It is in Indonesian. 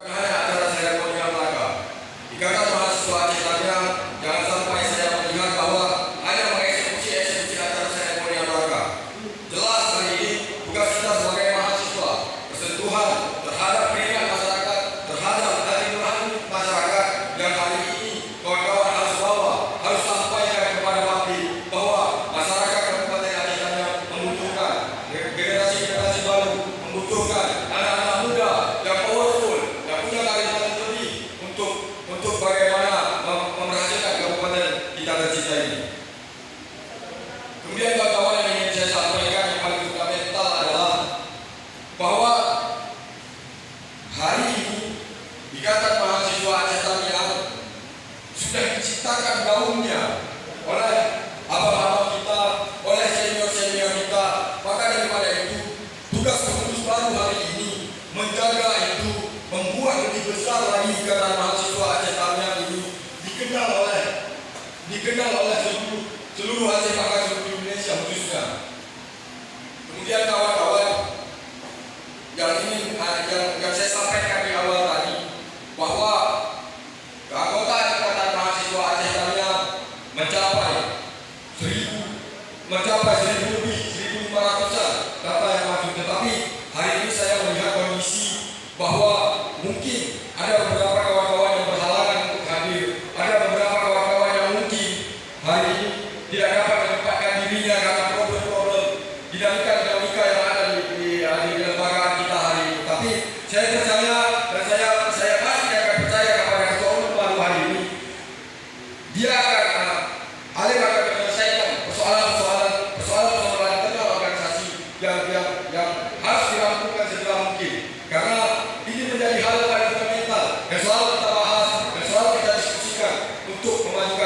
Hanya acara seremoni yang belaka. Ikatan mahasiswa Aceh Tamiang, jangan sampai saya melihat bahwa hanya mengeksekusi acara seremoni yang belaka. Jelas hari ini tugas kita sebagai mahasiswa bersentuhan terhadap keinginan masyarakat, terhadap hati nurani masyarakat yang hari ini kawan-kawan harus bawa, harus sampaikan kepada publik bahwa masyarakat Kabupaten Aceh Tamiang membutuhkan generasi baru, membutuhkan anak-anak muda yang powerful, yang punya karisma lebih untuk bagaimana memberhasilkan kabupaten kita tercinta ini. Kemudian kawan-kawan yang ingin saya sampaikan yang paling fundamental adalah bahwa hari ini Ikatan Mahasiswa Aceh Tamiang sudah diciptakan gaungnya oleh abang-abang kita, oleh senior-senior kita. Maka daripada itu, tugas pengurus baru hari ini menjaga itu, membuat lebih besar lagi Ikatan Mahasiswa Aceh Tamiang ini dikenal oleh seluruh Aceh bahkan seluruh Indonesia khususnya. Kemudian kawan-kawan yang saya sampaikan di awal tadi bahwa keanggotaan Ikatan Mahasiswa Aceh Tamiang mencapai 1.000 lebih, 1.500-an data yang masuk. Tetapi hari ini saya melihat kondisi bahwa mungkin ada beberapa kawan-kawan yang berhalangan untuk hadir, ada beberapa kawan-kawan yang mungkin hari ini tidak dapat menempatkan dirinya karena problem-problem dinamika yang ada di lembagaan kita hari ini. Tapi saya percaya dan saya pasti akan percaya kepada ketua umum baru hari ini. Dia akan menyelesaikan persoalan internal organisasi yang harus dirampungkan segera mungkin. Karena ini menjadi hal yang paling fundamental dan selalu kita bahas dan selalu kita diskusikan untuk memajukan